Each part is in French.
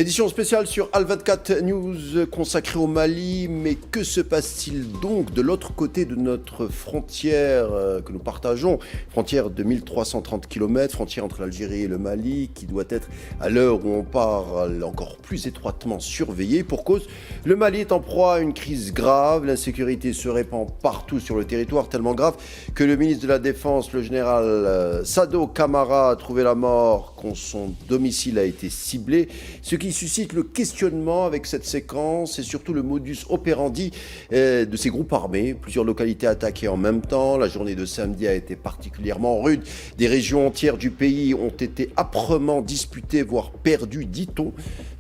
Édition spéciale sur Al24 News consacrée au Mali. Mais que se passe-t-il donc de l'autre côté de notre frontière que nous partageons? Frontière de 1330 km, frontière entre l'Algérie et le Mali, qui doit être, à l'heure où on parle, encore plus étroitement surveillée. Pour cause, le Mali est en proie à une crise grave. L'insécurité se répand partout sur le territoire, tellement grave que le ministre de la Défense, le général Sado Camara, a trouvé la mort quand son domicile a été ciblé. Ce qui suscite le questionnement avec cette séquence et surtout le modus operandi de ces groupes armés. Plusieurs localités attaquées en même temps. La journée de samedi a été particulièrement rude. Des régions entières du pays ont été âprement disputées, voire perdues, dit-on.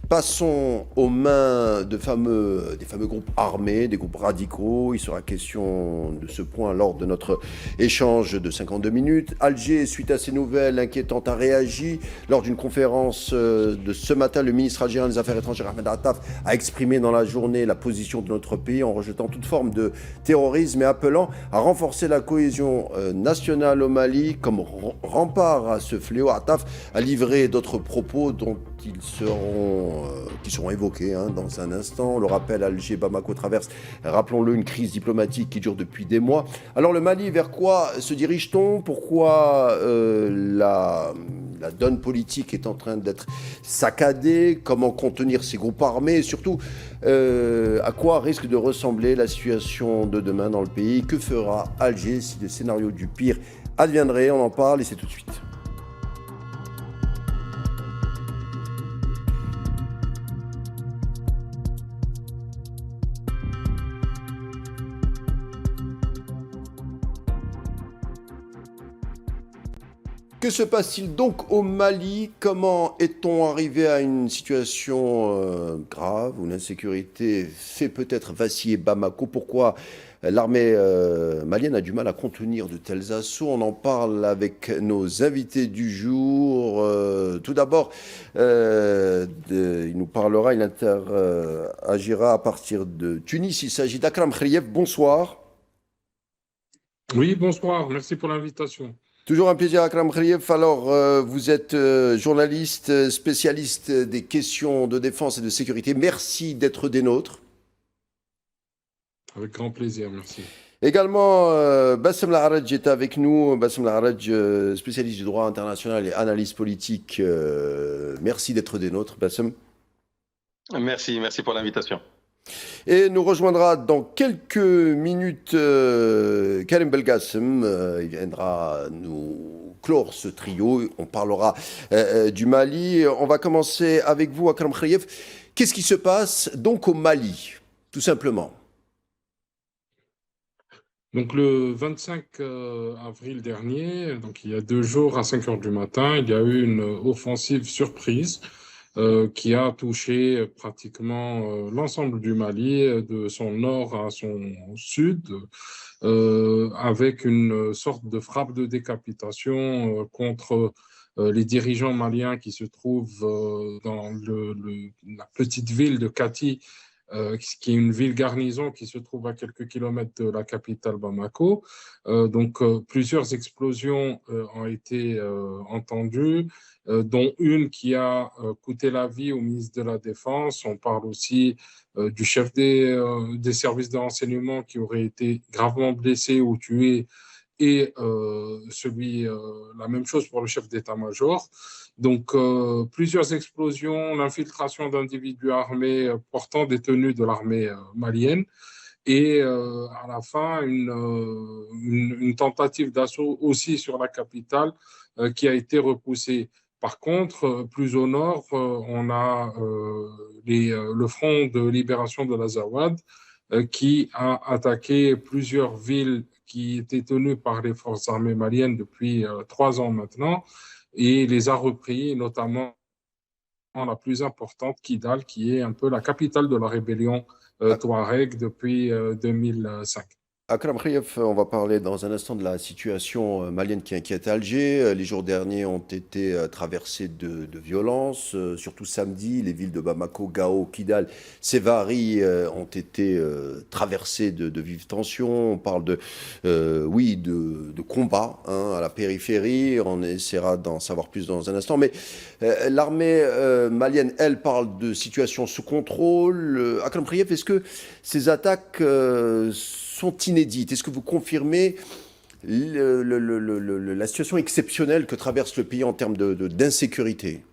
Passons aux mains des fameux groupes armés, des groupes radicaux. Il sera question de ce point lors de notre échange de 52 minutes. Alger, suite à ces nouvelles inquiétantes, a réagi. Lors d'une conférence de ce matin, le ministre algérien des Affaires étrangères, Ahmed Attaf, a exprimé dans la journée la position de notre pays en rejetant toute forme de terrorisme et appelant à renforcer la cohésion nationale au Mali. Comme rempart à ce fléau, Attaf a livré d'autres propos dont qui seront évoqués dans un instant. Le rappel, Alger-Bamako traverse, rappelons-le, une crise diplomatique qui dure depuis des mois. Alors le Mali, vers quoi se dirige-t-on? Pourquoi la donne politique est en train d'être saccadée? Comment contenir ces groupes armés? Et surtout, à quoi risque de ressembler la situation de demain dans le pays? Que fera Alger si le scénario du pire adviendrait? On en parle et c'est tout de suite. Que se passe-t-il donc au Mali? Comment est-on arrivé à une situation grave où l'insécurité fait peut-être vaciller Bamako? Pourquoi l'armée malienne a du mal à contenir de tels assauts? On en parle avec nos invités du jour. Tout d'abord, il nous parlera, il interagira à partir de Tunis. Il s'agit d'Akram Khriev. Bonsoir. Oui, bonsoir, merci pour l'invitation. Toujours un plaisir, Akram Khriev. Alors, vous êtes journaliste, spécialiste des questions de défense et de sécurité. Merci d'être des nôtres. Avec grand plaisir, merci. Également, Bassem Laharaj est avec nous. Bassem Laharaj, spécialiste du droit international et analyse politique. Merci d'être des nôtres, Bassem. Merci pour l'invitation. Et nous rejoindra dans quelques minutes Karim Belgassem. Il viendra nous clore ce trio. On parlera du Mali. On va commencer avec vous, Akram Khriev. Qu'est-ce qui se passe donc au Mali, tout simplement? Donc le 25 avril dernier, donc il y a 2 jours à 5 heures du matin, il y a eu une offensive surprise qui a touché pratiquement l'ensemble du Mali, de son nord à son sud, avec une sorte de frappe de décapitation contre les dirigeants maliens qui se trouvent dans la petite ville de Kati, qui est une ville garnison qui se trouve à quelques kilomètres de la capitale Bamako. Plusieurs explosions ont été entendues, dont une qui a coûté la vie au ministre de la Défense. On parle aussi du chef des services de renseignement qui aurait été gravement blessé ou tué, et la même chose pour le chef d'état-major. Donc, plusieurs explosions, l'infiltration d'individus armés portant des tenues de l'armée malienne, et à la fin, une tentative d'assaut aussi sur la capitale qui a été repoussée. Par contre, plus au nord, on a le Front de libération de l'Azawad qui a attaqué plusieurs villes qui étaient tenues par les forces armées maliennes depuis 3 ans maintenant, et les a repris, notamment la plus importante, Kidal, qui est un peu la capitale de la rébellion Touareg depuis 2005. Akram Khayef, on va parler dans un instant de la situation malienne qui inquiète Alger. Les jours derniers ont été traversés de violences, surtout samedi. Les villes de Bamako, Gao, Kidal, Sévari ont été traversées de vives tensions. On parle de combats à la périphérie. On essaiera d'en savoir plus dans un instant. Mais l'armée malienne, elle, parle de situation sous contrôle. Akram Khayef, est-ce que ces attaques sont inédites? Est-ce que vous confirmez la situation exceptionnelle que traverse le pays en termes d'insécurité?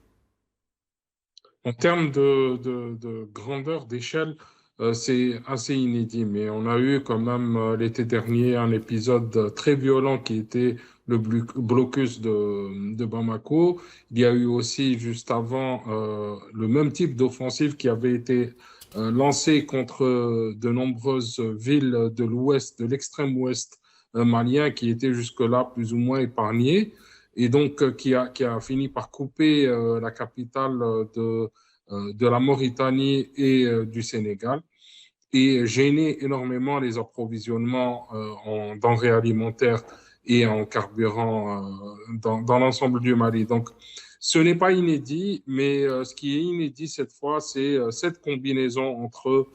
En termes de grandeur, d'échelle, c'est assez inédit, mais on a eu quand même l'été dernier un épisode très violent qui était le blocus de Bamako. Il y a eu aussi juste avant le même type d'offensive qui avait été lancée contre de nombreuses villes de l'ouest, de l'extrême ouest malien qui étaient jusque-là plus ou moins épargnées et donc qui a fini par couper la capitale de la Mauritanie et du Sénégal et gêner énormément les approvisionnements en denrées alimentaires et en carburant dans l'ensemble du Mali. Donc, ce n'est pas inédit, mais ce qui est inédit cette fois, c'est cette combinaison entre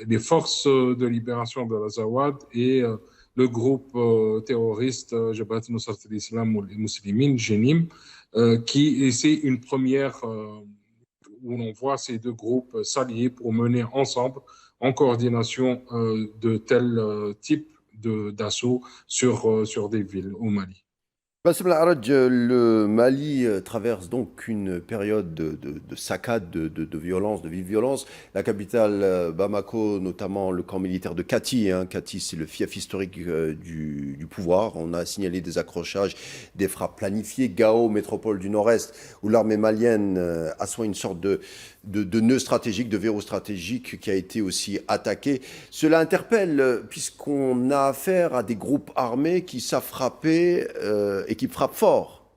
les forces de libération de l'Azawad et le groupe terroriste Jabhat Nusrat al-Islam ou les Muslimines, Jenim, et c'est une première où l'on voit ces deux groupes s'allier pour mener ensemble, en coordination, de tels types d'assaut sur des villes au Mali. Bassem El-Araj, le Mali traverse donc une période de saccades, de violence, de vive violence. La capitale, Bamako, notamment le camp militaire de Kati. Kati, c'est le fief historique du pouvoir. On a signalé des accrochages, des frappes planifiées. Gao, métropole du nord-est, où l'armée malienne assoit une sorte de nœud stratégique, de verrou stratégique qui a été aussi attaqué. Cela interpelle, puisqu'on a affaire à des groupes armés qui savent frapper et qui frappent fort.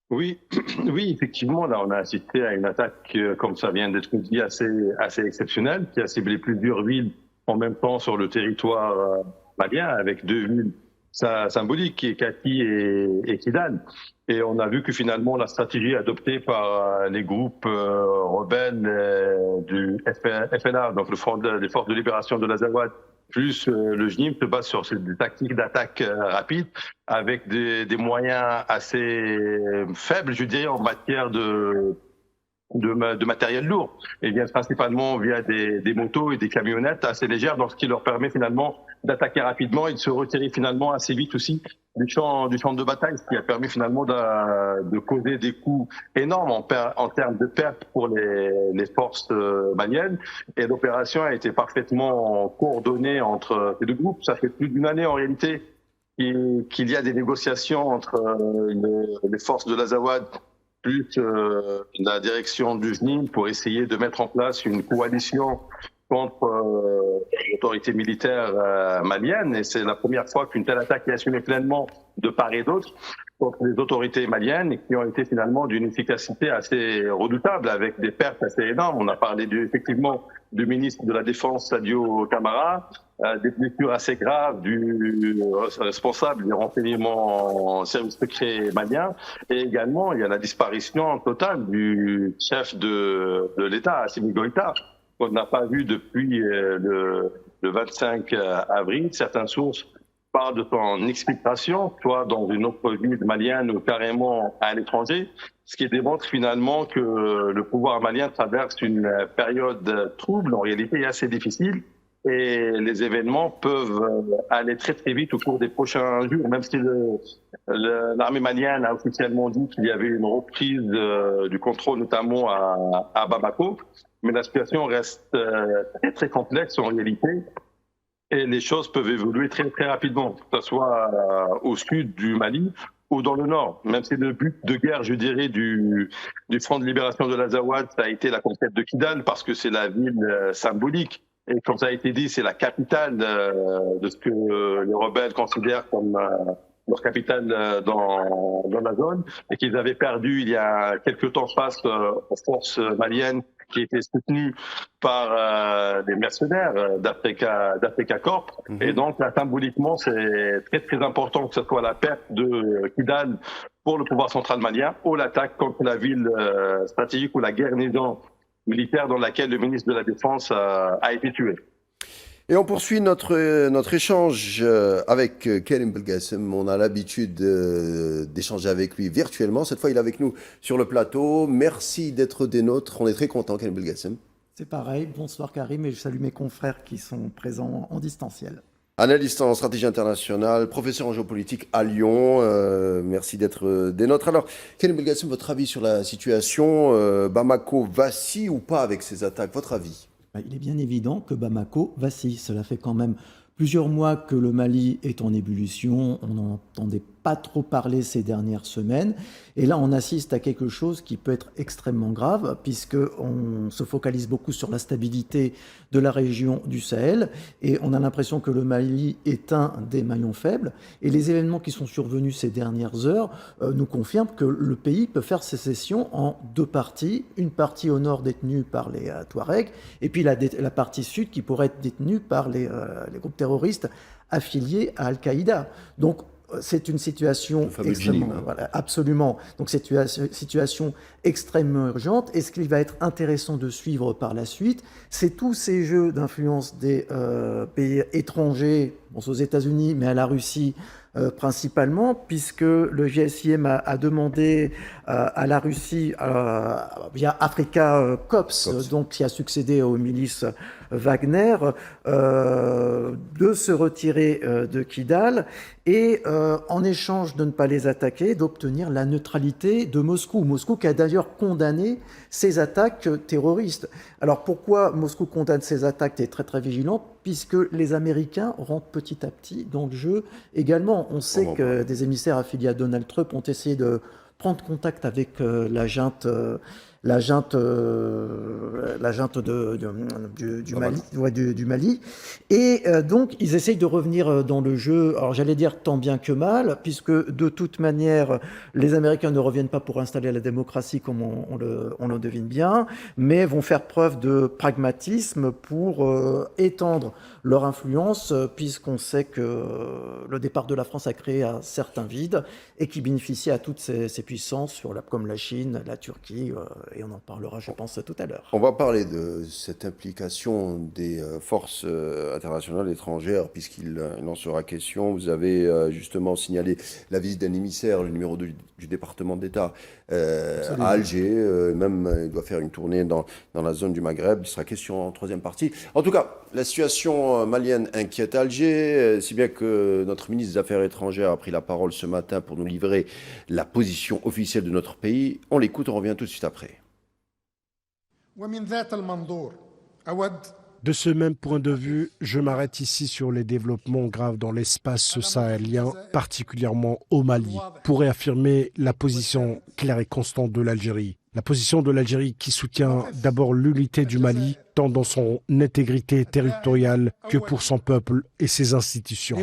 Oui, oui, effectivement, là, on a assisté à une attaque, comme ça vient d'être dit, assez exceptionnelle, qui a ciblé plusieurs villes en même temps sur le territoire malien, avec deux villes symboliques, qui est Kati et Kidal. Et on a vu que finalement, la stratégie adoptée par les groupes rebelles du FNA, donc les forces de libération de l'Azawad, plus le JNIM, se base sur des tactiques d'attaque rapide avec des moyens assez faibles, je dirais, en matière de matériel lourd. Et bien principalement via des motos et des camionnettes assez légères, donc ce qui leur permet finalement d'attaquer rapidement et de se retirer finalement assez vite aussi du champ de bataille, ce qui a permis finalement de causer des coups énormes en termes de pertes pour les forces maliennes. Et l'opération a été parfaitement coordonnée entre ces deux groupes. Ça fait plus d'une année en réalité qu'il y a des négociations entre les forces de l'Azawad plus la direction du JNIM pour essayer de mettre en place une coalition contre l'autorité militaire malienne. Et c'est la première fois qu'une telle attaque est assumée pleinement de part et d'autre contre les autorités maliennes et qui ont été finalement d'une efficacité assez redoutable avec des pertes assez énormes. On a parlé effectivement du ministre de la Défense, Sadio Camara, des blessures assez graves du responsable des renseignements en service secret malien, et également il y a la disparition totale du chef de l'État, Assimi Goïta, qu'on n'a pas vu depuis le 25 avril. Certaines sources parlent de son exfiltration, soit dans une autre ville malienne ou carrément à l'étranger, ce qui démontre finalement que le pouvoir malien traverse une période trouble, en réalité assez difficile, et les événements peuvent aller très très vite au cours des prochains jours, même si l'armée malienne a officiellement dit qu'il y avait une reprise du contrôle, notamment à Bamako, mais la situation reste très très complexe en réalité. Et les choses peuvent évoluer très très rapidement, que ce soit au sud du Mali ou dans le nord. Même si le but de guerre, je dirais, du Front de libération de l'Azawad, ça a été la conquête de Kidal, parce que c'est la ville symbolique. Et comme ça a été dit, c'est la capitale de ce que les rebelles considèrent comme leur capitale dans la zone, et qu'ils avaient perdu il y a quelques temps face aux forces maliennes qui était soutenu par les mercenaires d'Africa Corp. Et donc, là, symboliquement, c'est très, très important que ce soit la perte de Kidal pour le pouvoir central malien ou l'attaque contre la ville stratégique ou la garnison militaire dans laquelle le ministre de la Défense a été tué. Et on poursuit notre échange avec Karim Belgassem. On a l'habitude d'échanger avec lui virtuellement. Cette fois, il est avec nous sur le plateau. Merci d'être des nôtres. On est très content, Karim Belgassem. C'est pareil. Bonsoir Karim et je salue mes confrères qui sont présents en distanciel. Analyste en stratégie internationale, professeur en géopolitique à Lyon. Merci d'être des nôtres. Alors, Karim Belgassem, votre avis sur la situation Bamako vacille ou pas avec ces attaques? Votre avis? Il est bien évident que Bamako vacille. Cela fait quand même plusieurs mois que le Mali est en ébullition. On n'en entendait pas trop parler ces dernières semaines. Et là, on assiste à quelque chose qui peut être extrêmement grave, puisqu'on se focalise beaucoup sur la stabilité de la région du Sahel. Et on a l'impression que le Mali est un des maillons faibles. Et les événements qui sont survenus ces dernières heures nous confirment que le pays peut faire sécession en deux parties. Une partie au nord détenue par les Touaregs, et puis la partie sud qui pourrait être détenue par les groupes terroristes affiliés à Al-Qaïda. Donc, c'est une situation extrêmement, voilà, absolument. Donc, c'est une situation extrêmement urgente. Et ce qui va être intéressant de suivre par la suite, c'est tous ces jeux d'influence des pays étrangers, bon, aux États-Unis, mais à la Russie principalement, puisque le GSIM a demandé à la Russie, via Africa Corps, donc qui a succédé aux milices Wagner, de se retirer de Kidal et en échange de ne pas les attaquer, d'obtenir la neutralité de Moscou. Moscou qui a d'ailleurs condamné ces attaques terroristes. Alors pourquoi Moscou condamne ces attaques et est très très vigilant? Puisque les Américains rentrent petit à petit dans le jeu également. On sait que des émissaires affiliés à Donald Trump ont essayé de prendre contact avec la junte du Mali. Et donc, ils essayent de revenir dans le jeu, alors j'allais dire tant bien que mal, puisque de toute manière, les Américains ne reviennent pas pour installer la démocratie comme on le devine bien, mais vont faire preuve de pragmatisme pour étendre leur influence, puisqu'on sait que le départ de la France a créé un certain vide et qui bénéficie à toutes ces puissances comme la Chine, la Turquie, et on en parlera, je pense, tout à l'heure. On va parler de cette implication des forces internationales étrangères, puisqu'il en sera question. Vous avez justement signalé la visite d'un émissaire, le numéro 2 du département d'État à Alger. Même, il doit faire une tournée dans la zone du Maghreb. Il sera question en troisième partie. En tout cas, la situation malienne inquiète Alger, si bien que notre ministre des Affaires étrangères a pris la parole ce matin pour nous livrer la position officielle de notre pays. On l'écoute, on revient tout de suite après. De ce même point de vue, je m'arrête ici sur les développements graves dans l'espace sahélien, particulièrement au Mali, pour réaffirmer la position claire et constante de l'Algérie. La position de l'Algérie qui soutient d'abord l'unité du Mali, tant dans son intégrité territoriale que pour son peuple et ses institutions.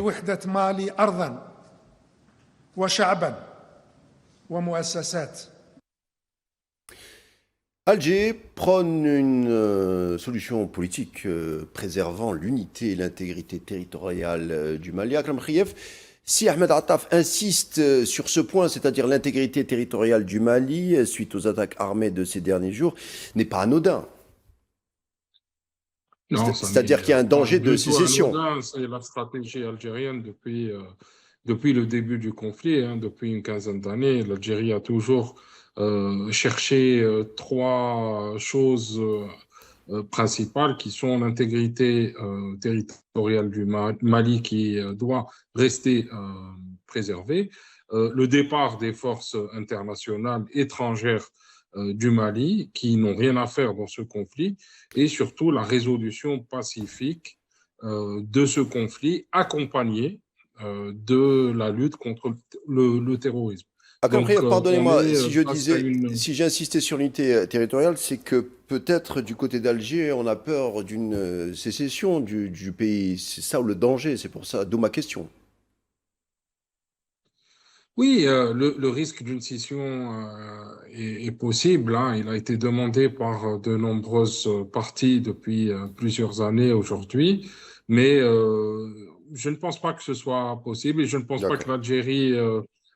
Alger prône une solution politique préservant l'unité et l'intégrité territoriale du Mali. Akram Khrief, si Ahmed Attaf insiste sur ce point, c'est-à-dire l'intégrité territoriale du Mali, suite aux attaques armées de ces derniers jours, n'est pas anodin. C'est-à-dire qu'il y a un danger de sécession. C'est la stratégie algérienne depuis le début du conflit, depuis une quinzaine d'années. L'Algérie a toujours cherché trois choses principales qui sont l'intégrité territoriale du Mali qui doit rester préservée, le départ des forces internationales étrangères du Mali qui n'ont rien à faire dans ce conflit et surtout la résolution pacifique de ce conflit accompagnée de la lutte contre le terrorisme. Pardonnez-moi, si j'insistais sur l'unité territoriale, c'est que peut-être du côté d'Alger, on a peur d'une sécession du pays. C'est ça le danger, c'est pour ça, d'où ma question. Oui, le risque d'une scission est possible, hein. Il a été demandé par de nombreuses parties depuis plusieurs années aujourd'hui, mais je ne pense pas que ce soit possible et je ne pense pas que D'accord. l'Algérie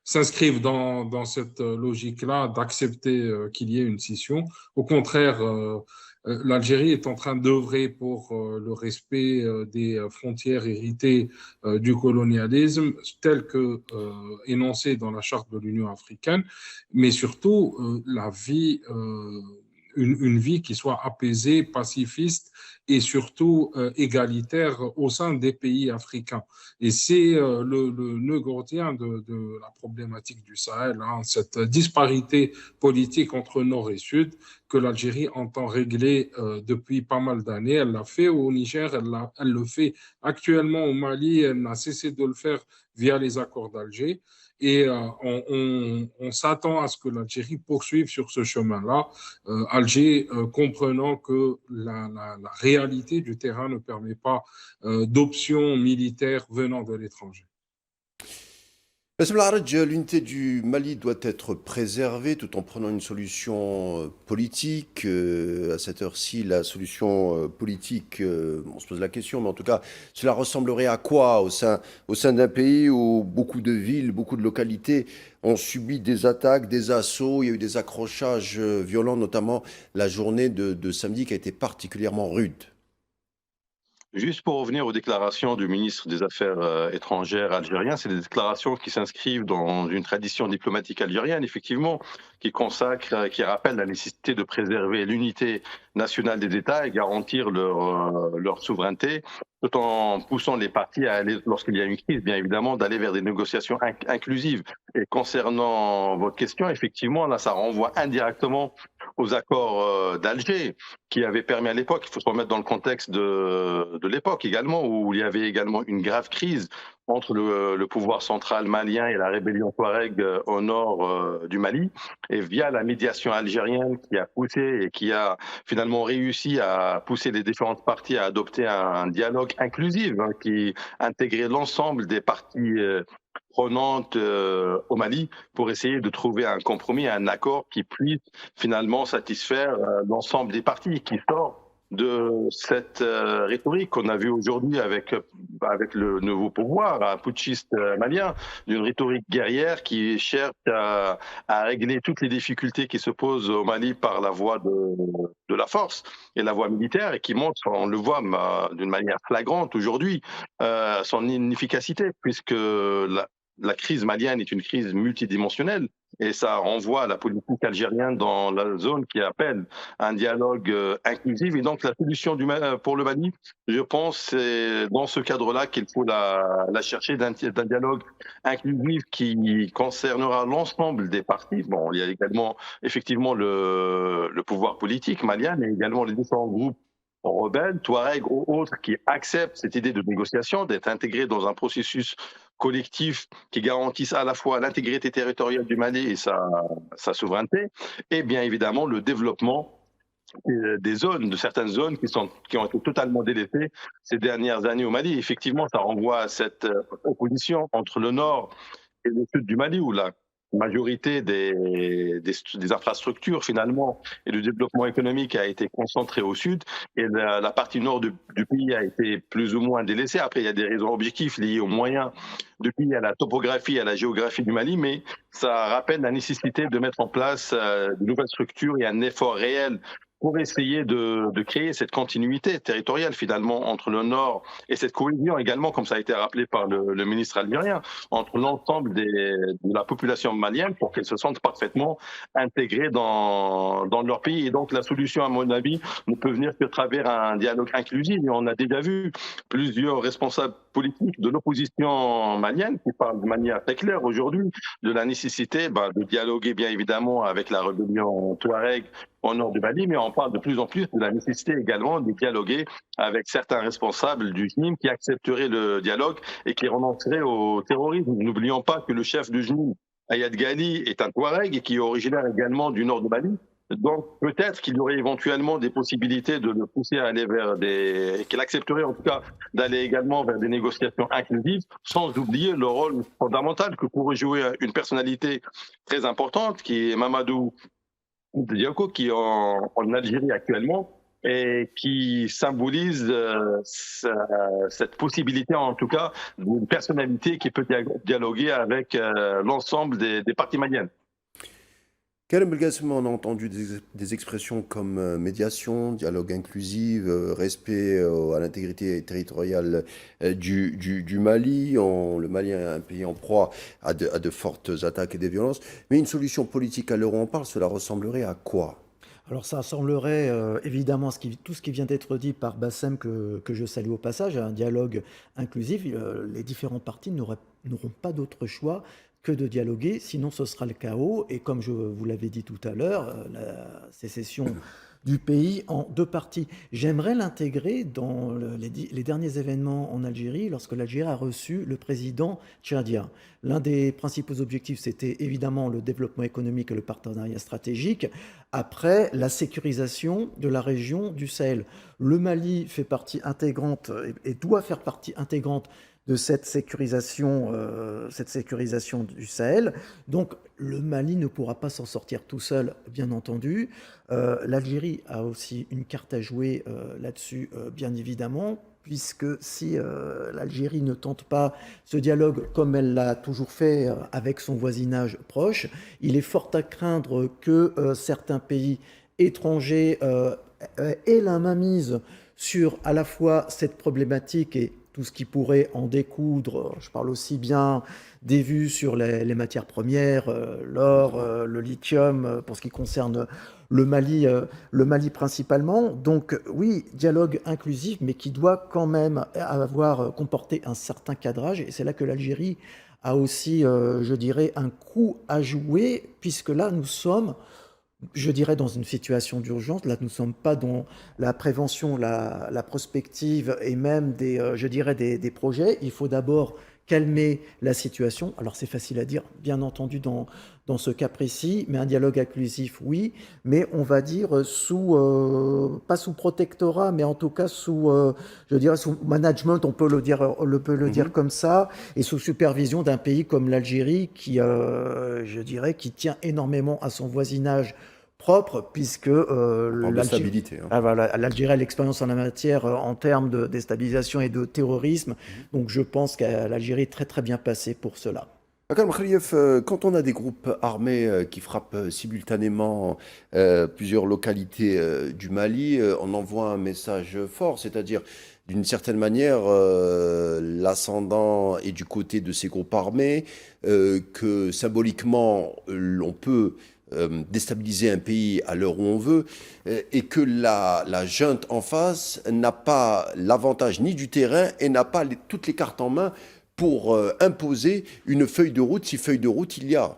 s'inscrive dans cette logique-là d'accepter qu'il y ait une scission. Au contraire, l'Algérie est en train d'œuvrer pour le respect des frontières héritées du colonialisme tel que énoncé dans la charte de l'Union africaine, mais surtout la vie, une vie qui soit apaisée, pacifiste et surtout égalitaire au sein des pays africains. Et c'est le nœud gordien de la problématique du Sahel, hein, cette disparité politique entre Nord et Sud que l'Algérie entend régler depuis pas mal d'années. Elle l'a fait au Niger, elle le fait actuellement au Mali, elle n'a cessé de le faire via les accords d'Alger. Et on s'attend à ce que l'Algérie poursuive sur ce chemin-là, Alger comprenant que la réalité du terrain ne permet pas d'options militaires venant de l'étranger. Bassem Larredj, l'unité du Mali doit être préservée tout en prenant une solution politique. À cette heure-ci, la solution politique, on se pose la question, mais en tout cas, cela ressemblerait à quoi au sein d'un pays où beaucoup de villes, beaucoup de localités ont subi des attaques, des assauts, il y a eu des accrochages violents, notamment la journée de samedi qui a été particulièrement rude. Juste pour revenir aux déclarations du ministre des Affaires étrangères algérien, c'est des déclarations qui s'inscrivent dans une tradition diplomatique algérienne, effectivement, qui consacre, qui rappelle la nécessité de préserver l'unité nationale des États et garantir leur souveraineté, tout en poussant les parties à aller, lorsqu'il y a une crise, bien évidemment, d'aller vers des négociations inclusives. Et concernant votre question, effectivement, là, ça renvoie indirectement aux accords d'Alger, qui avaient permis à l'époque, il faut se remettre dans le contexte de l'époque également, où il y avait également une grave crise entre le pouvoir central malien et la rébellion Touareg au nord du Mali. Et via la médiation algérienne qui a poussé et qui a finalement réussi à pousser les différentes parties à adopter un dialogue inclusif, hein, qui intégrait l'ensemble des parties prenantes au Mali pour essayer de trouver un compromis, un accord qui puisse finalement satisfaire l'ensemble des parties, qui sort de cette rhétorique qu'on a vue aujourd'hui avec le nouveau pouvoir, un putschiste malien, d'une rhétorique guerrière qui cherche à régler toutes les difficultés qui se posent au Mali par la voie de la force et la voie militaire, et qui montre, on le voit d'une manière flagrante aujourd'hui, son inefficacité, puisque la crise malienne est une crise multidimensionnelle, et ça renvoie à la politique algérienne dans la zone qui appelle un dialogue inclusif. Et donc la solution pour le Mali, je pense, c'est dans ce cadre-là qu'il faut la chercher, d'un dialogue inclusif qui concernera l'ensemble des partis. Bon, il y a également effectivement le pouvoir politique malien, mais également les différents groupes rebelles, Touareg ou autres, qui acceptent cette idée de négociation, d'être intégrés dans un processus collectif qui garantisse à la fois l'intégrité territoriale du Mali et sa souveraineté, et bien évidemment le développement des zones, de certaines zones qui ont été totalement délaissées ces dernières années au Mali. Effectivement, ça renvoie à cette opposition entre le nord et le sud du Mali, où la majorité des infrastructures finalement et du développement économique a été concentrée au sud, et la partie nord du pays a été plus ou moins délaissée. Après, il y a des raisons objectives liées aux moyens du pays, à la topographie, à la géographie du Mali, mais ça rappelle la nécessité de mettre en place de nouvelles structures et un effort réel pour essayer de créer cette continuité territoriale finalement entre le Nord, et cette cohésion également, comme ça a été rappelé par le ministre algérien, entre l'ensemble de la population malienne, pour qu'elle se sente parfaitement intégrée dans leur pays. Et donc la solution, à mon avis, ne peut venir que à travers un dialogue inclusif. Et on a déjà vu plusieurs responsables politiques de l'opposition malienne qui parlent de manière très claire aujourd'hui de la nécessité de dialoguer bien évidemment avec la rébellion Touareg au nord du Mali, mais on parle de plus en plus de la nécessité également de dialoguer avec certains responsables du JNIM qui accepteraient le dialogue et qui renonceraient au terrorisme. N'oublions pas que le chef du JNIM, Ayad Ghali, est un Touareg et qui est originaire également du nord du Mali. Donc, peut-être qu'il y aurait éventuellement des possibilités de le pousser à aller vers qu'il accepterait en tout cas d'aller également vers des négociations inclusives, sans oublier le rôle fondamental que pourrait jouer une personnalité très importante, qui est Mamadou Diako, qui est en Algérie actuellement, et qui symbolise cette possibilité, en tout cas, d'une personnalité qui peut dialoguer avec l'ensemble des parties maliennes. Karim Belgassem, on a entendu des expressions comme médiation, dialogue inclusif, respect à l'intégrité territoriale du Mali. Le Mali est un pays en proie à de fortes attaques et des violences. Mais une solution politique à l'heure où on parle, cela ressemblerait à quoi? Alors ça semblerait évidemment tout ce qui vient d'être dit par Bassem, que je salue au passage, un dialogue inclusif. Les différentes parties n'auront pas d'autre choix que de dialoguer, sinon ce sera le chaos. Et comme je vous l'avais dit tout à l'heure, la sécession du pays en deux parties. J'aimerais l'intégrer dans les derniers événements en Algérie, lorsque l'Algérie a reçu le président tchadien. L'un des principaux objectifs, c'était évidemment le développement économique et le partenariat stratégique. Après, la sécurisation de la région du Sahel. Le Mali fait partie intégrante et doit faire partie intégrante de cette sécurisation du Sahel. Donc le Mali ne pourra pas s'en sortir tout seul, bien entendu. L'Algérie a aussi une carte à jouer là-dessus, bien évidemment, puisque si l'Algérie ne tente pas ce dialogue comme elle l'a toujours fait avec son voisinage proche, il est fort à craindre que certains pays étrangers aient la mainmise sur à la fois cette problématique et tout ce qui pourrait en découdre. Je parle aussi bien des vues sur les matières premières, l'or, le lithium, pour ce qui concerne le Mali principalement. Donc oui, dialogue inclusif, mais qui doit quand même comporter un certain cadrage. Et c'est là que l'Algérie a aussi, je dirais, un coup à jouer, puisque là, nous sommes, je dirais, dans une situation d'urgence. Là, nous ne sommes pas dans la prévention, la prospective et même je dirais, des projets. Il faut d'abord calmer la situation. Alors, c'est facile à dire, bien entendu, dans ce cas précis, mais un dialogue inclusif, oui, mais on va dire pas sous protectorat, mais en tout cas je dirais, sous management, on peut le dire comme ça, et sous supervision d'un pays comme l'Algérie qui, je dirais, qui tient énormément à son voisinage propre, puisque l'Algérie a l'expérience en la matière en termes de déstabilisation et de terrorisme. Donc je pense que l'Algérie est très très bien placée pour cela. Akal Mkhaliev, quand on a des groupes armés qui frappent simultanément plusieurs localités du Mali, on envoie un message fort, c'est-à-dire d'une certaine manière l'ascendant est du côté de ces groupes armés, que symboliquement on peut déstabiliser un pays à l'heure où on veut, et que la junte en face n'a pas l'avantage ni du terrain et n'a pas toutes les cartes en main pour imposer une feuille de route, si feuille de route il y a.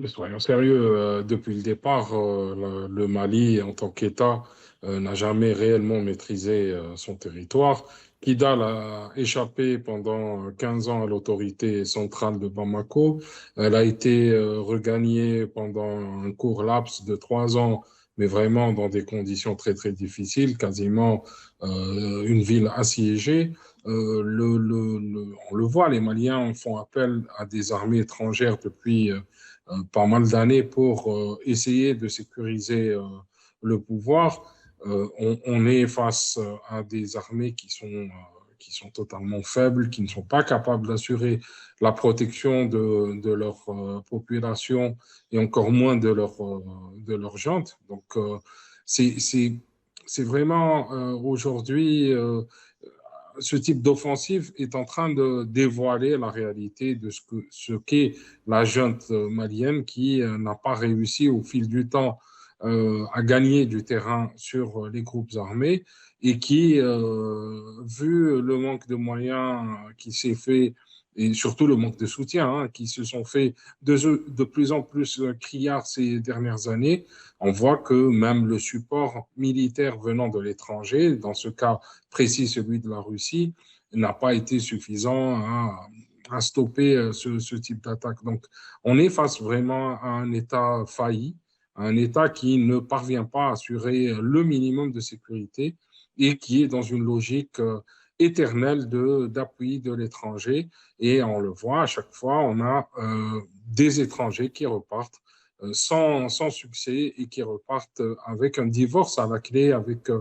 Soyons sérieux, depuis le départ, le Mali, en tant qu'État, n'a jamais réellement maîtrisé son territoire. Kidal a échappé pendant 15 ans à l'autorité centrale de Bamako. Elle a été regagnée pendant un court laps de 3 ans, mais vraiment dans des conditions très très difficiles, quasiment une ville assiégée. On le voit, les Maliens font appel à des armées étrangères depuis pas mal d'années pour essayer de sécuriser le pouvoir. On est face à des armées qui sont totalement faibles, qui ne sont pas capables d'assurer la protection de leur population et encore moins de leur gente. Donc, c'est vraiment aujourd'hui, ce type d'offensive est en train de dévoiler la réalité de ce qu'est la junte malienne qui n'a pas réussi au fil du temps à gagner du terrain sur les groupes armés et qui, vu le manque de moyens qui s'est fait et surtout le manque de soutien qui se sont fait de plus en plus criards ces dernières années, on voit que même le support militaire venant de l'étranger, dans ce cas précis celui de la Russie, n'a pas été suffisant à à stopper ce type d'attaque. Donc, on est face vraiment à un État failli, un État qui ne parvient pas à assurer le minimum de sécurité et qui est dans une logique éternelle d'appui de l'étranger. Et on le voit, à chaque fois, on a des étrangers qui repartent sans succès et qui repartent avec un divorce à la clé avec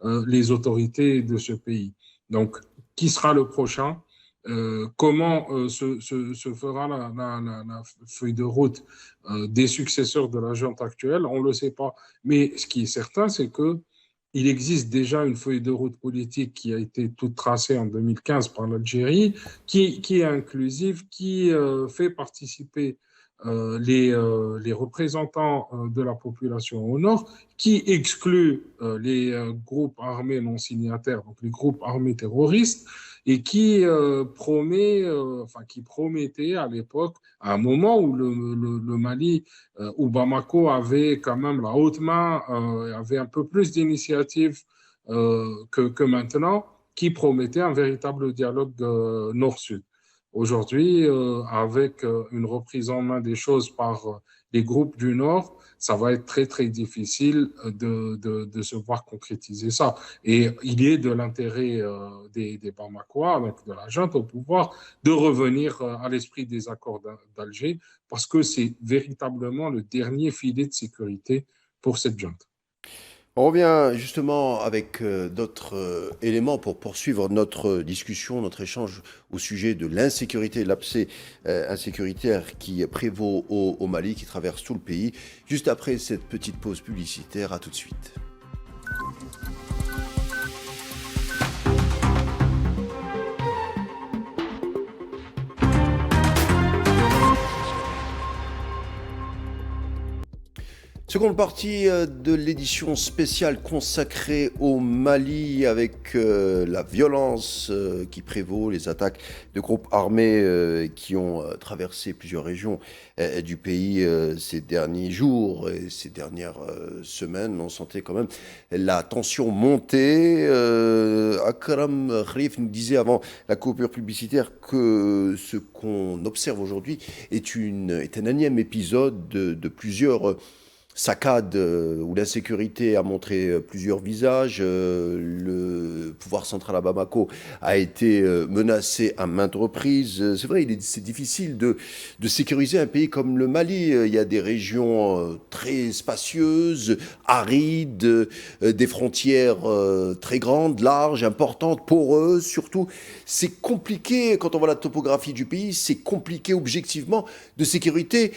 les autorités de ce pays. Donc, qui sera le prochain? Comment se fera la feuille de route des successeurs de la junte actuelle? On ne le sait pas. Mais ce qui est certain, c'est qu'il existe déjà une feuille de route politique qui a été toute tracée en 2015 par l'Algérie, qui est inclusive, qui fait participer les représentants de la population au nord, qui exclut les groupes armés non signataires, donc les groupes armés terroristes, et qui qui promettait à l'époque, à un moment où le Mali, où Bamako avait quand même la haute main, avait un peu plus d'initiatives que maintenant, qui promettait un véritable dialogue nord-sud. Aujourd'hui, avec une reprise en main des choses par les groupes du Nord, ça va être très, très difficile de se voir concrétiser ça. Et il est de l'intérêt des Bamakois, donc de la junte au pouvoir, de revenir à l'esprit des accords d'Alger, parce que c'est véritablement le dernier filet de sécurité pour cette junte. On revient justement avec d'autres éléments pour poursuivre notre discussion, notre échange au sujet de l'insécurité, l'abcès insécuritaire qui prévaut au Mali, qui traverse tout le pays. Juste après cette petite pause publicitaire, à tout de suite. Seconde partie de l'édition spéciale consacrée au Mali avec la violence qui prévaut, les attaques de groupes armés qui ont traversé plusieurs régions du pays ces derniers jours et ces dernières semaines. On sentait quand même la tension monter. Akram Rif nous disait avant la coupure publicitaire que ce qu'on observe aujourd'hui est un énième épisode de plusieurs saccades où l'insécurité a montré plusieurs visages. Le pouvoir central à Bamako a été menacé à maintes reprises. C'est vrai, c'est difficile de sécuriser un pays comme le Mali. Il y a des régions très spacieuses, arides, des frontières très grandes, larges, importantes, poreuses surtout. C'est compliqué, quand on voit la topographie du pays, c'est compliqué objectivement de sécuriser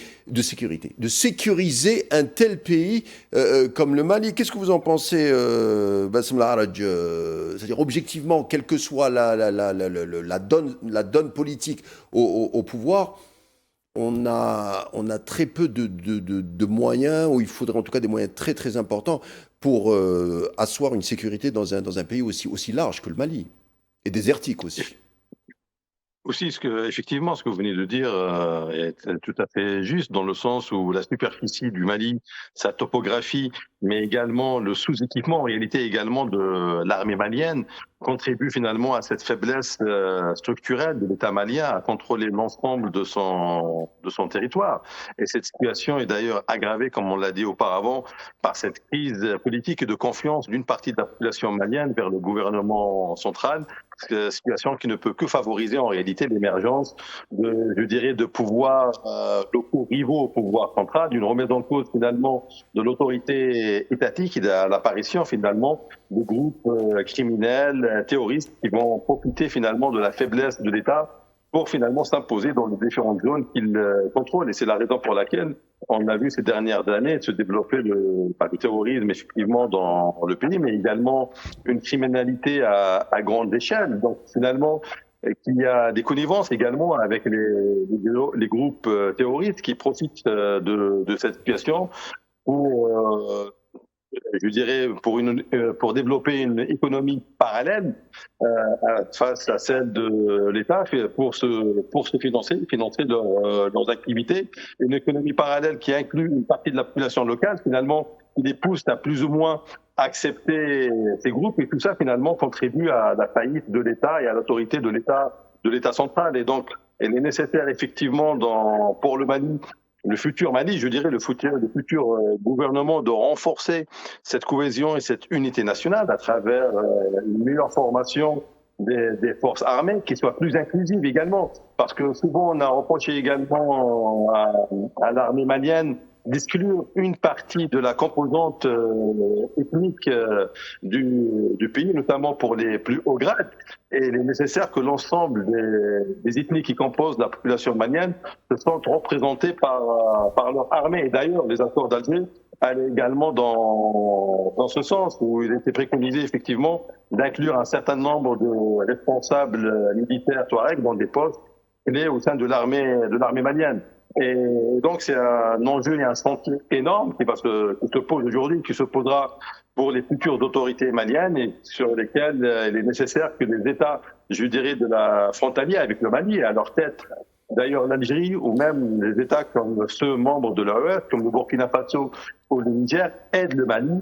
un tel pays comme le Mali. Qu'est-ce que vous en pensez, Bassem Laraj? C'est-à-dire objectivement, quelle que soit la donne politique au pouvoir, on a très peu de moyens, ou il faudrait en tout cas des moyens très très importants pour asseoir une sécurité dans un pays aussi large que le Mali, et désertique aussi. Aussi, effectivement, ce que vous venez de dire est tout à fait juste, dans le sens où la superficie du Mali, sa topographie, mais également le sous-équipement, en réalité également de l'armée malienne, contribue finalement à cette faiblesse structurelle de l'État malien à contrôler l'ensemble de son territoire. Et cette situation est d'ailleurs aggravée, comme on l'a dit auparavant, par cette crise politique et de confiance d'une partie de la population malienne vers le gouvernement central, situation qui ne peut que favoriser en réalité l'émergence de pouvoirs locaux rivaux au pouvoir central, d'une remise en cause finalement de l'autorité étatique et de l'apparition finalement de groupes criminels, terroristes qui vont profiter finalement de la faiblesse de l'État pour finalement s'imposer dans les différentes zones qu'ils contrôlent. Et c'est la raison pour laquelle on a vu ces dernières années se développer le terrorisme effectivement dans le pays, mais également une criminalité à grande échelle. Donc finalement, qu'il y a des connivences également avec les groupes terroristes qui profitent de cette situation pour je dirais, pour développer une économie parallèle face à celle de l'État, pour se financer leurs activités. Une économie parallèle qui inclut une partie de la population locale, finalement, qui les pousse à plus ou moins accepter ces groupes, et tout ça, finalement, contribue à la faillite de l'État et à l'autorité de l'État de l'État central. Et donc, elle est nécessaire effectivement pour le Mali, le futur Mali, je dirais, le futur gouvernement, de renforcer cette cohésion et cette unité nationale à travers une meilleure formation des forces armées, qui soient plus inclusives également. Parce que souvent, on a reproché également à l'armée malienne d'exclure une partie de la composante ethnique du pays, notamment pour les plus hauts grades. Et il est nécessaire que l'ensemble des ethnies qui composent la population malienne se sentent représentées par leur armée. Et d'ailleurs, les accords d'Alger allaient également dans ce sens, où il était préconisé effectivement d'inclure un certain nombre de responsables militaires touaregs dans des postes clés au sein de l'armée malienne. Et donc, c'est un enjeu et un chantier énorme qui se pose aujourd'hui, qui se posera pour les futures autorités maliennes et sur lesquelles il est nécessaire que les États, je dirais, de la frontalière avec le Mali, à leur tête, d'ailleurs l'Algérie ou même les États comme ceux membres de l'AES, comme le Burkina Faso ou le Niger, aident le Mali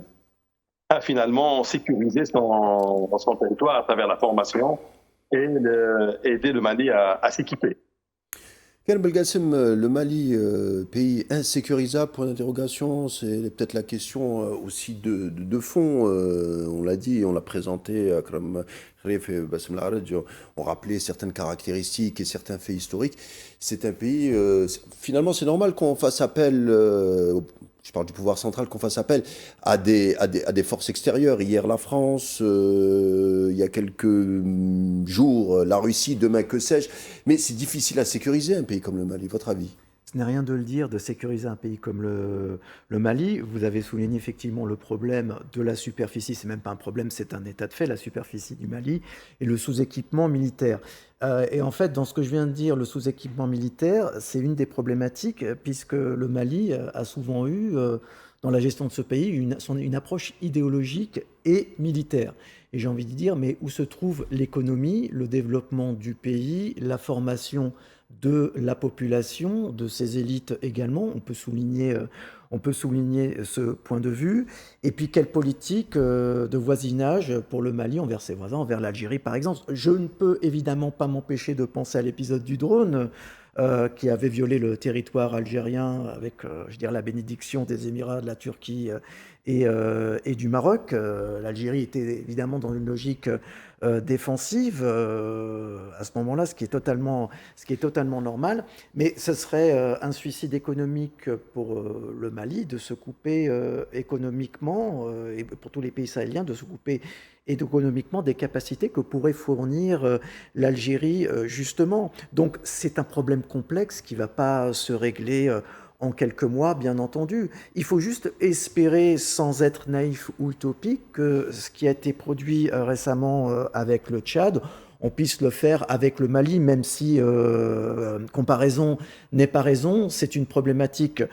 à finalement sécuriser son territoire à travers la formation et aider le Mali à s'équiper. Ken Belgassem, le Mali, pays insécurisable, point d'interrogation, c'est peut-être la question aussi de fond. On l'a dit, on l'a présenté, Akram Khrif et Bassem Laraj ont rappelé certaines caractéristiques et certains faits historiques. C'est un pays, finalement c'est normal qu'on fasse appel, je parle du pouvoir central, qu'on fasse appel à des forces extérieures. Hier la France, il y a quelques jours la Russie, demain que sais-je. Mais c'est difficile à sécuriser un pays comme le Mali, votre avis? Ce n'est rien de le dire, de sécuriser un pays comme le Mali. Vous avez souligné effectivement le problème de la superficie. C'est même pas un problème, c'est un état de fait, la superficie du Mali, et le sous-équipement militaire. Et en fait, dans ce que je viens de dire, le sous-équipement militaire, c'est une des problématiques, puisque le Mali a souvent eu, dans la gestion de ce pays, une approche idéologique et militaire. Et j'ai envie de dire, mais où se trouve l'économie, le développement du pays, la formation de la population, de ses élites également? On peut souligner ce point de vue. Et puis, quelle politique de voisinage pour le Mali envers ses voisins, envers l'Algérie par exemple? Je ne peux évidemment pas m'empêcher de penser à l'épisode du drone qui avait violé le territoire algérien avec, je dirais, la bénédiction des Émirats, de la Turquie et du Maroc. L'Algérie était évidemment dans une logique défensive à ce moment-là, ce qui est totalement normal. Mais ce serait un suicide économique pour le Mali de se couper économiquement, et pour tous les pays sahéliens, de se couper économiquement des capacités que pourrait fournir l'Algérie, justement. Donc c'est un problème complexe qui ne va pas se régler en quelques mois, bien entendu. Il faut juste espérer, sans être naïf ou utopique, que ce qui a été produit récemment avec le Tchad, on puisse le faire avec le Mali, même si comparaison n'est pas raison. C'est une problématique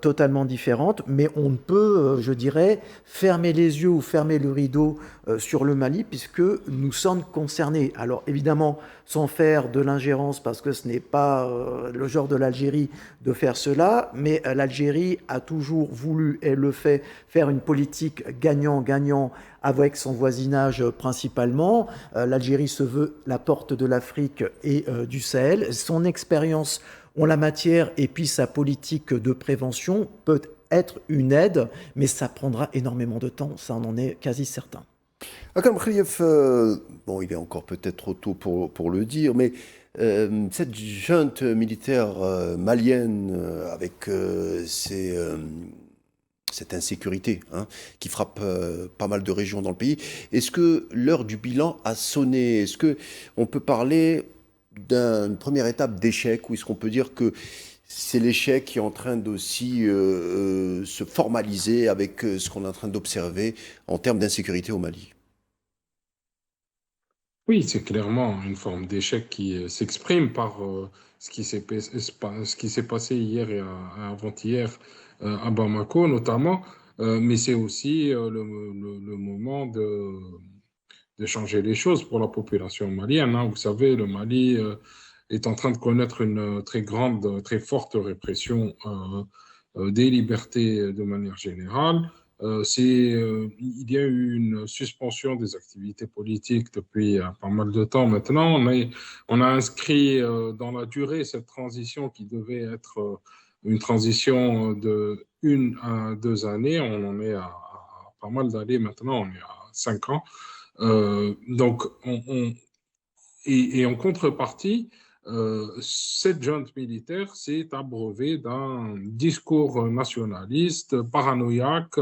totalement différente, mais on ne peut, je dirais, fermer les yeux ou fermer le rideau sur le Mali, puisque nous sommes concernés. Alors évidemment, sans faire de l'ingérence, parce que ce n'est pas le genre de l'Algérie de faire cela, mais l'Algérie a toujours voulu, et le fait, faire une politique gagnant-gagnant avec son voisinage principalement. L'Algérie se veut la porte de l'Afrique et du Sahel. Son expérience en la matière et puis sa politique de prévention peut être une aide, mais ça prendra énormément de temps, ça on en est quasi certain. Akram Khrif, bon, il est encore peut-être trop tôt pour le dire, mais cette junte militaire malienne avec cette insécurité qui frappe pas mal de régions dans le pays, est-ce que l'heure du bilan a sonné? Est-ce qu'on peut parler d'une première étape d'échec, ou est-ce qu'on peut dire que c'est l'échec qui est en train d'aussi se formaliser avec ce qu'on est en train d'observer en termes d'insécurité au Mali? Oui, c'est clairement une forme d'échec qui s'exprime par ce qui s'est passé hier et avant-hier à Bamako notamment, mais c'est aussi le moment de changer les choses pour la population malienne. Vous savez, le Mali est en train de connaître une très grande, très forte répression des libertés de manière générale. Il y a eu une suspension des activités politiques depuis pas mal de temps maintenant. On a inscrit dans la durée cette transition qui devait être une transition de 1 à 2 années. On en est à pas mal d'années maintenant, on est à 5 ans. Donc, et en contrepartie, cette junte militaire s'est abreuvée d'un discours nationaliste, paranoïaque,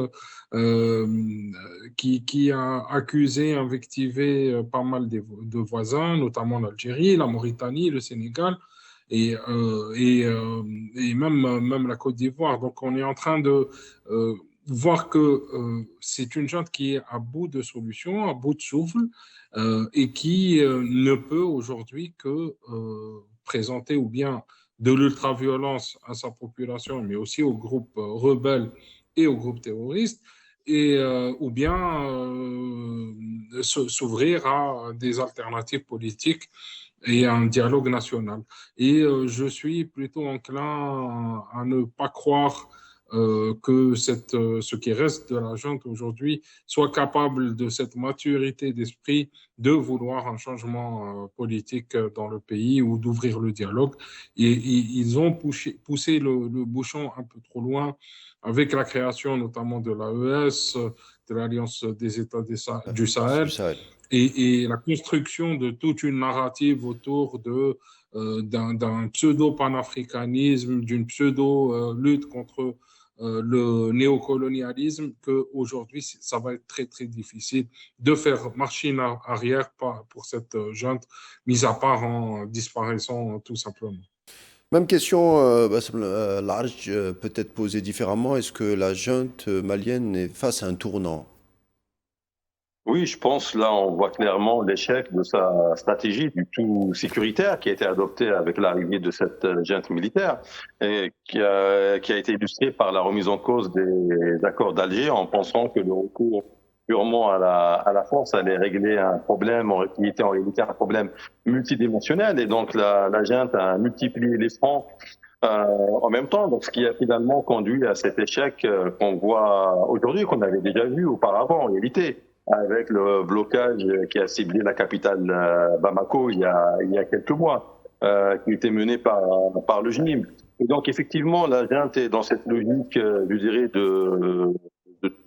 qui a accusé, invectivé pas mal de voisins, notamment l'Algérie, la Mauritanie, le Sénégal et, et même la Côte d'Ivoire. Donc on est en train de voir que c'est une junte qui est à bout de solutions, à bout de souffle, et qui ne peut aujourd'hui que présenter ou bien de l'ultraviolence à sa population, mais aussi aux groupes rebelles et aux groupes terroristes, ou bien s'ouvrir à des alternatives politiques et à un dialogue national. Et je suis plutôt enclin à ne pas croire que ce qui reste de la junte aujourd'hui soit capable de cette maturité d'esprit de vouloir un changement politique dans le pays ou d'ouvrir le dialogue. Et ils ont poussé le bouchon un peu trop loin avec la création notamment de l'AES, de l'Alliance des États du Sahel, et la construction de toute une narrative autour d'un pseudo-panafricanisme, d'une pseudo-lutte contre le néocolonialisme, qu'aujourd'hui, ça va être très, très difficile de faire machine arrière pour cette junte, mis à part en disparaissant tout simplement. Même question, large, peut-être posée différemment. Est-ce que la junte malienne est face à un tournant? Oui, je pense là, on voit clairement l'échec de sa stratégie du tout sécuritaire qui a été adoptée avec l'arrivée de cette junte militaire et qui a été illustrée par la remise en cause des accords d'Alger en pensant que le recours purement à la force allait régler un problème qui était en réalité un problème multidimensionnel. Et donc la junte a multiplié les fronts en même temps, donc ce qui a finalement conduit à cet échec qu'on voit aujourd'hui, qu'on avait déjà vu auparavant en réalité, avec le blocage qui a ciblé la capitale Bamako il y a quelques mois, qui était mené par le JNIM. Et donc effectivement, la junte est dans cette logique, je dirais,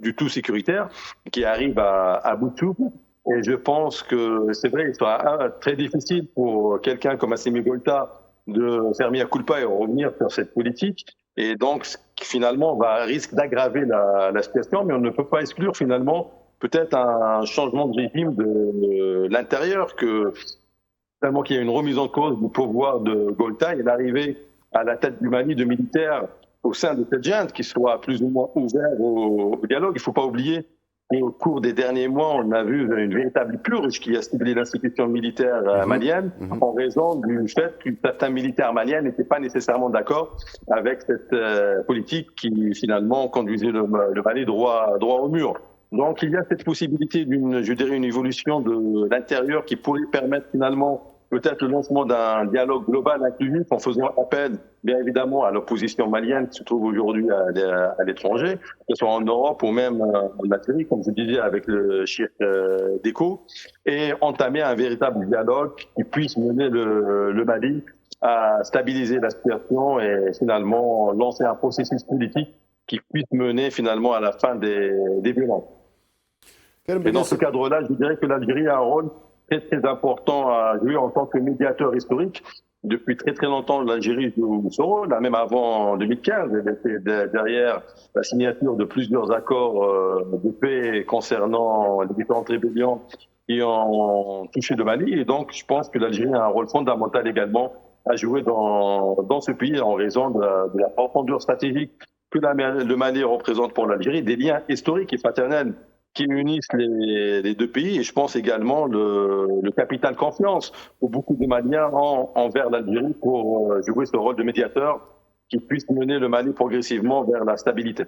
du tout sécuritaire, qui arrive à bout de souffle. Et je pense que c'est vrai, il sera très difficile pour quelqu'un comme Assimi Goïta de faire mea culpa et revenir sur cette politique. Et donc, finalement, risque d'aggraver la situation, mais on ne peut pas exclure finalement peut-être un changement de régime de l'intérieur, finalement qu'il y a une remise en cause du pouvoir de Goïta et l'arrivée à la tête du Mali de militaires au sein de cette junte qui soit plus ou moins ouvert au dialogue. Il ne faut pas oublier qu'au cours des derniers mois, on a vu une véritable purge qui a ciblé l'institution militaire malienne en raison du fait que certains militaires maliens n'étaient pas nécessairement d'accord avec cette politique qui finalement conduisait le Mali droit au mur. Donc il y a cette possibilité une évolution de l'intérieur qui pourrait permettre finalement peut-être le lancement d'un dialogue global inclusif en faisant appel, bien évidemment, à l'opposition malienne qui se trouve aujourd'hui à l'étranger, que ce soit en Europe ou même en Algérie, comme je disais, avec le Cheikh Déco, et entamer un véritable dialogue qui puisse mener le Mali à stabiliser la situation et finalement lancer un processus politique qui puisse mener finalement à la fin des violences. Et dans ce cadre-là, je dirais que l'Algérie a un rôle très très important à jouer en tant que médiateur historique. Depuis très très longtemps, l'Algérie joue ce rôle, même avant 2015, elle était derrière la signature de plusieurs accords de paix concernant les différentes rébellions qui ont touché le Mali. Et donc, je pense que l'Algérie a un rôle fondamental également à jouer dans ce pays en raison de la profondeur stratégique que le Mali représente pour l'Algérie, des liens historiques et fraternels qui unissent les deux pays, et je pense également le capital confiance que beaucoup de Maliens ont envers l'Algérie pour jouer ce rôle de médiateur qui puisse mener le Mali progressivement vers la stabilité.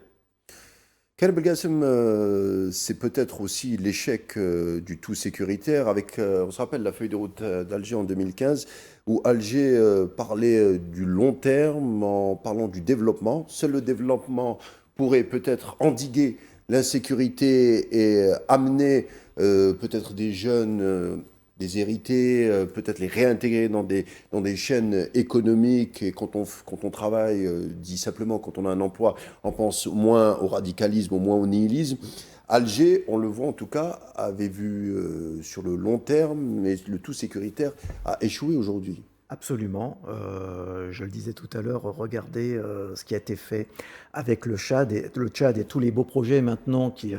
Karim Belgassem, c'est peut-être aussi l'échec du tout sécuritaire avec, on se rappelle la feuille de route d'Alger en 2015, où Alger parlait du long terme en parlant du développement. Seul le développement pourrait peut-être endiguer l'insécurité et amener peut-être des jeunes, des hérités, peut-être les réintégrer dans des chaînes économiques. Et quand on travaille, dit simplement, quand on a un emploi, on pense moins au radicalisme, au moins au nihilisme. Alger, on le voit en tout cas, avait vu sur le long terme, mais le tout sécuritaire a échoué aujourd'hui. Absolument. Je le disais tout à l'heure, regardez ce qui a été fait avec le Tchad et tous les beaux projets maintenant qui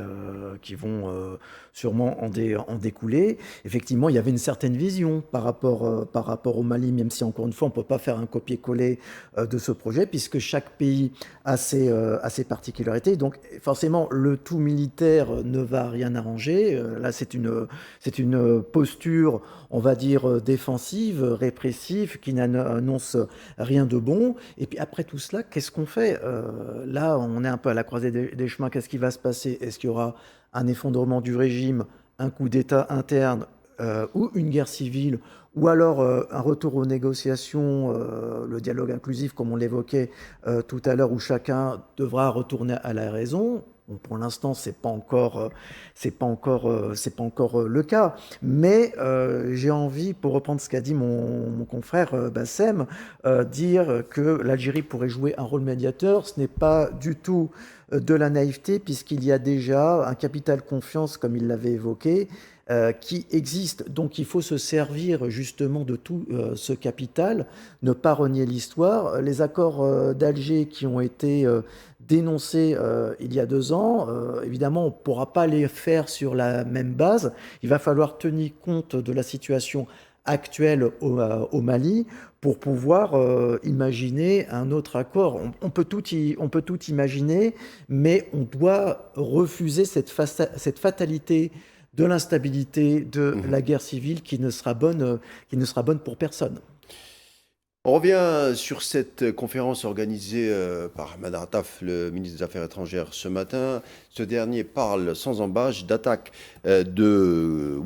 vont sûrement en découler. Effectivement, il y avait une certaine vision par rapport au Mali, même si encore une fois, on ne peut pas faire un copier-coller de ce projet, puisque chaque pays a ses particularités. Donc forcément, le tout militaire ne va rien arranger. Là, c'est une posture, on va dire, défensive, répressive, qui n'annonce rien de bon. Et puis après tout cela, qu'est-ce qu'on fait? Là, on est un peu à la croisée des chemins. Qu'est-ce qui va se passer? Est-ce qu'il y aura un effondrement du régime, un coup d'État interne ou une guerre civile, ou alors un retour aux négociations, le dialogue inclusif, comme on l'évoquait tout à l'heure, où chacun devra retourner à la raison? Bon, pour l'instant, c'est pas encore le cas. Mais j'ai envie, pour reprendre ce qu'a dit mon confrère Bassem, dire que l'Algérie pourrait jouer un rôle médiateur. Ce n'est pas du tout de la naïveté, puisqu'il y a déjà un capital confiance, comme il l'avait évoqué, qui existe. Donc il faut se servir justement de tout ce capital, ne pas renier l'histoire. Les accords d'Alger qui ont été dénoncés il y a 2 ans, évidemment on ne pourra pas les faire sur la même base. Il va falloir tenir compte de la situation actuelle au Mali pour pouvoir imaginer un autre accord. On peut tout imaginer, mais on doit refuser cette fatalité de l'instabilité, de la guerre civile qui ne sera bonne pour personne. On revient sur cette conférence organisée par Ahmed Attaf, le ministre des Affaires étrangères, ce matin. Ce dernier parle sans embâche d'attaques de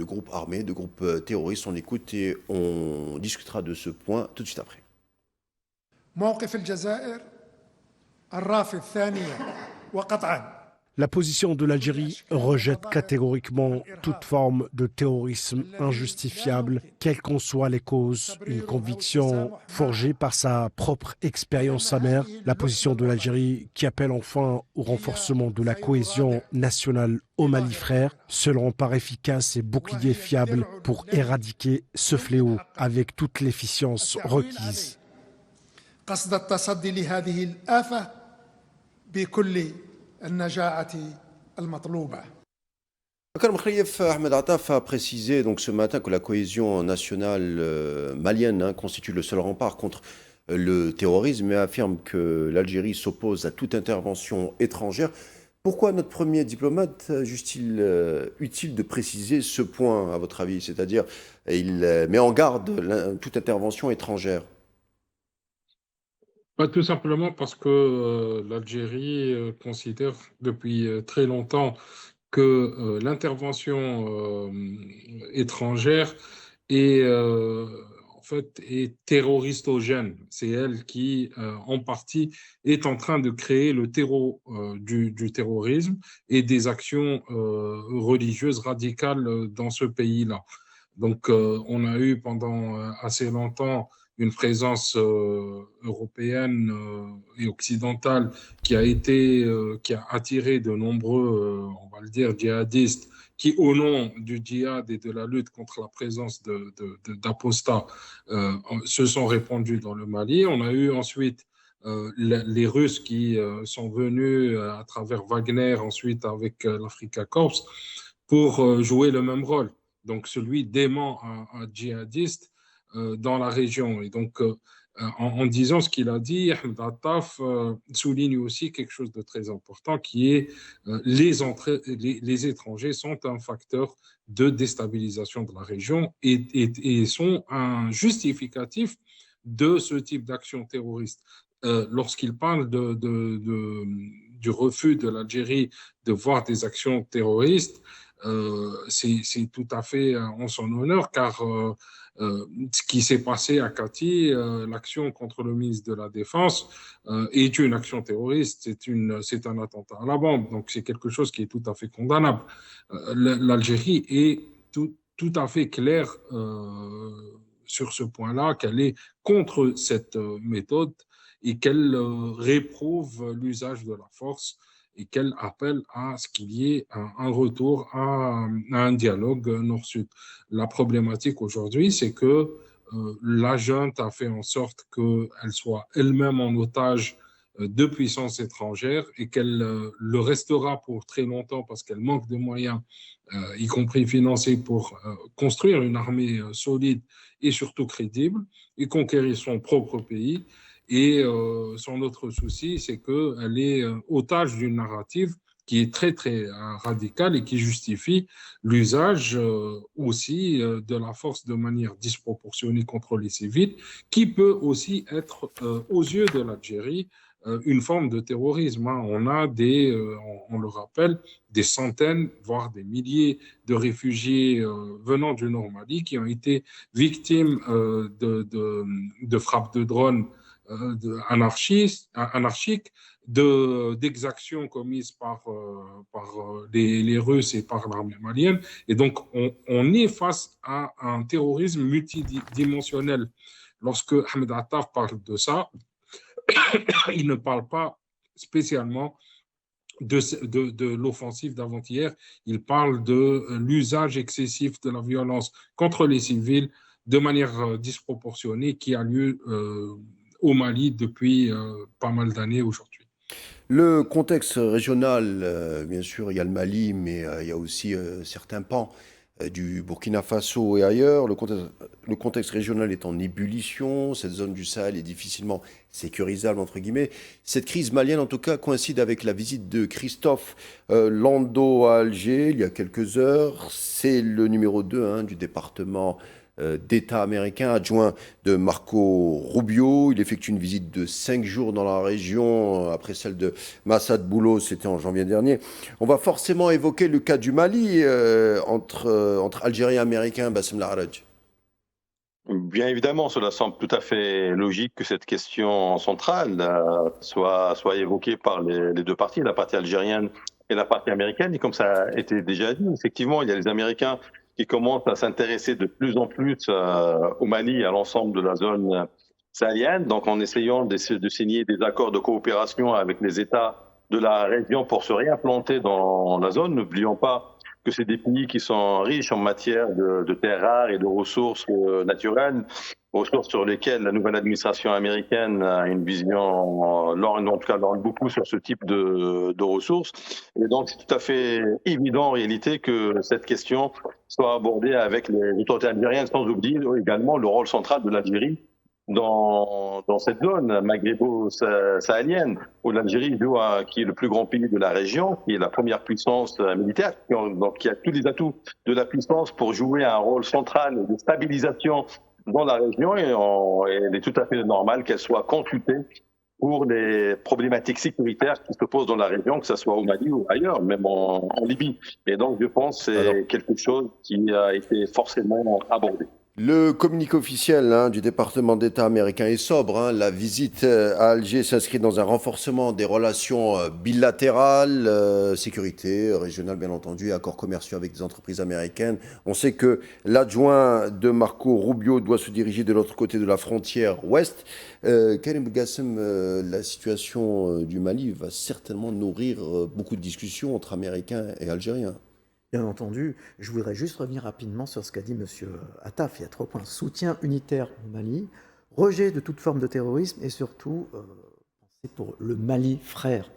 groupes armés, de groupes terroristes. On écoute et on discutera de ce point tout de suite après. موقف الجزائر الرافض ثانيا وقطعا. La position de l'Algérie rejette catégoriquement toute forme de terrorisme injustifiable, quelles qu'en soient les causes. Une conviction forgée par sa propre expérience amère. La position de l'Algérie qui appelle enfin au renforcement de la cohésion nationale au Mali frère, seul rempart efficace et bouclier fiable pour éradiquer ce fléau avec toute l'efficience requise. قصد التصدي لهذه الآفة بكل النجاعة المطلوبة. Akal Mkhaïef Ahmed Attaf a précisé donc ce matin que la cohésion nationale malienne constitue le seul rempart contre le terrorisme et affirme que l'Algérie s'oppose à toute intervention étrangère. Pourquoi notre premier diplomate juge-t-il utile de préciser ce point, à votre avis? C'est-à-dire, il met en garde toute intervention étrangère. Tout simplement parce que l'Algérie considère depuis très longtemps que l'intervention étrangère est en fait est terroristogène. C'est elle qui, en partie, est en train de créer le terreau du terrorisme et des actions religieuses radicales dans ce pays-là. Donc, on a eu pendant assez longtemps une présence européenne et occidentale qui a attiré de nombreux, on va le dire, djihadistes qui, au nom du djihad et de la lutte contre la présence d'apostats, se sont répandus dans le Mali. On a eu ensuite les Russes qui sont venus à travers Wagner, ensuite avec l'Africa Corps, pour jouer le même rôle. Donc, celui d'aimant un djihadiste dans la région. Et donc, en disant ce qu'il a dit, Ahmed Attaf souligne aussi quelque chose de très important qui est les étrangers sont un facteur de déstabilisation de la région et sont un justificatif de ce type d'action terroriste. Lorsqu'il parle du refus de l'Algérie de voir des actions terroristes, c'est tout à fait en son honneur, car ce qui s'est passé à Kati, l'action contre le ministre de la Défense, est une action terroriste, c'est un attentat à la bombe, donc c'est quelque chose qui est tout à fait condamnable. L'Algérie est tout à fait claire sur ce point-là, qu'elle est contre cette méthode et qu'elle réprouve l'usage de la force et qu'elle appelle à ce qu'il y ait un retour à un dialogue nord-sud. La problématique aujourd'hui, c'est que la junte a fait en sorte qu'elle soit elle-même en otage de puissances étrangères et qu'elle le restera pour très longtemps parce qu'elle manque de moyens, y compris financiers, pour construire une armée solide et surtout crédible et conquérir son propre pays. Et son autre souci, c'est qu'elle est otage d'une narrative qui est très, très radicale et qui justifie l'usage aussi de la force de manière disproportionnée contre les civils, qui peut aussi être, aux yeux de l'Algérie, une forme de terrorisme. On a on le rappelle, des centaines, voire des milliers de réfugiés venant du Nord Mali qui ont été victimes de frappes de drones anarchiques, d'exactions commises par les Russes et par l'armée malienne. Et donc, on est face à un terrorisme multidimensionnel. Lorsque Ahmed Attaf parle de ça, il ne parle pas spécialement de l'offensive d'avant-hier, il parle de l'usage excessif de la violence contre les civils de manière disproportionnée qui a lieu au Mali depuis pas mal d'années aujourd'hui. Le contexte régional, bien sûr, il y a le Mali, mais il y a aussi certains pans du Burkina Faso et ailleurs. Le contexte régional est en ébullition. Cette zone du Sahel est difficilement sécurisable, entre guillemets. Cette crise malienne, en tout cas, coïncide avec la visite de Christophe Landau à Alger il y a quelques heures. C'est le numéro 2 du département d'État américain, adjoint de Marco Rubio. Il effectue une visite de 5 jours dans la région, après celle de Massad Boulos, c'était en janvier dernier. On va forcément évoquer le cas du Mali entre Algériens et Américains, Bassem Larraj. Bien évidemment, cela semble tout à fait logique que cette question centrale soit évoquée par les deux parties, la partie algérienne et la partie américaine. Et comme ça a été déjà dit, effectivement, il y a les Américains qui commencent à s'intéresser de plus en plus au Mali et à l'ensemble de la zone sahélienne, donc en essayant de signer des accords de coopération avec les États de la région pour se réimplanter dans la zone. N'oublions pas que c'est des pays qui sont riches en matière de terres rares et de ressources naturelles, ressources sur lesquelles la nouvelle administration américaine a une vision, en tout cas lorgne beaucoup sur ce type de ressources. Et donc c'est tout à fait évident en réalité que cette question soit abordée avec les autorités algériennes, sans oublier également le rôle central de l'Algérie dans cette zone maghrébo-sahélienne, où l'Algérie, qui est le plus grand pays de la région, qui est la première puissance militaire, donc qui a tous les atouts de la puissance pour jouer un rôle central de stabilisation dans la région, et il est tout à fait normal qu'elle soit consultée pour les problématiques sécuritaires qui se posent dans la région, que ce soit au Mali ou ailleurs, même en Libye. Et donc, je pense que c'est quelque chose qui a été forcément abordé. Le communiqué officiel du département d'État américain est sobre. La visite à Alger s'inscrit dans un renforcement des relations bilatérales, sécurité régionale bien entendu, et accords commerciaux avec des entreprises américaines. On sait que l'adjoint de Marco Rubio doit se diriger de l'autre côté de la frontière ouest. Karim Gassem, la situation du Mali va certainement nourrir beaucoup de discussions entre Américains et Algériens. Bien entendu, je voudrais juste revenir rapidement sur ce qu'a dit M. Attaf. Il y a 3 points. Soutien unitaire au Mali, rejet de toute forme de terrorisme et surtout, c'est pour le Mali frère.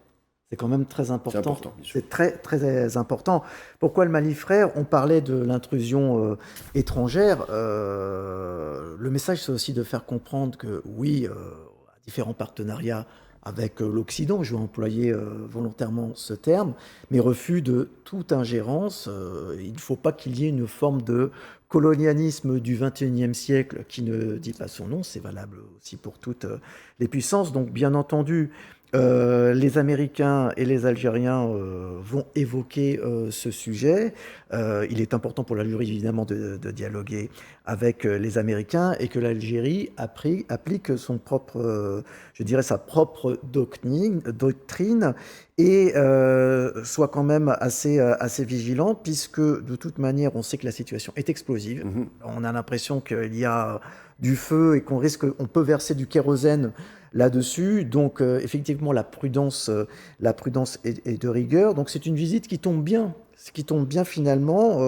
C'est quand même très important. C'est important, bien sûr. C'est très, très important. Pourquoi le Mali frère ? On parlait de l'intrusion étrangère. Le message, c'est aussi de faire comprendre que oui, différents partenariats avec l'Occident, je vais employer volontairement ce terme, mais refus de toute ingérence. Il ne faut pas qu'il y ait une forme de colonialisme du XXIe siècle qui ne dit pas son nom, c'est valable aussi pour toutes les puissances. Donc bien entendu, Les Américains et les Algériens vont évoquer ce sujet. Il est important pour l'Algérie, évidemment, de dialoguer avec les Américains et que l'Algérie applique son propre, je dirais, sa propre doctrine et soit quand même assez vigilant, puisque de toute manière, on sait que la situation est explosive. On a l'impression qu'il y a du feu et on peut verser du kérosène là-dessus. Donc, effectivement, la prudence est de rigueur. Donc, c'est une visite qui tombe bien. Ce qui tombe bien finalement,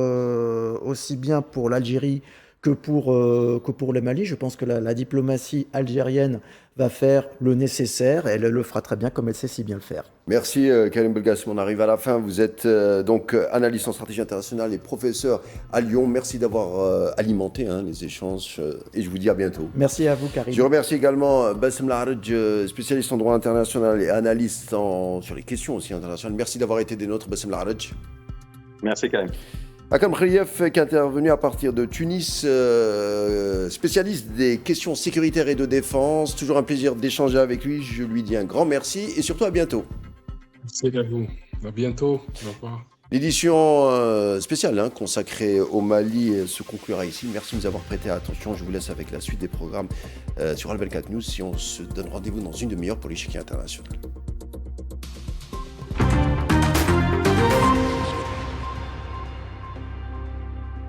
aussi bien pour l'Algérie que pour le Mali. Je pense que la diplomatie algérienne va faire le nécessaire. Elle le fera très bien comme elle sait si bien le faire. Merci Karim Belkacem, on arrive à la fin. Vous êtes donc analyste en stratégie internationale et professeur à Lyon. Merci d'avoir alimenté les échanges et je vous dis à bientôt. Merci à vous Karim. Je remercie également Bassem Larredj, spécialiste en droit international et analyste sur les questions aussi internationales. Merci d'avoir été des nôtres, Bassem Larredj. Merci Karim. Akram Khrieff, qui est intervenu à partir de Tunis, spécialiste des questions sécuritaires et de défense. Toujours un plaisir d'échanger avec lui. Je lui dis un grand merci et surtout à bientôt. Merci à vous. À bientôt. Au revoir. L'édition spéciale consacrée au Mali se conclura ici. Merci de nous avoir prêté attention. Je vous laisse avec la suite des programmes sur Al 24 News. Si on se donne rendez-vous dans une demi-heure pour l'échiquier international.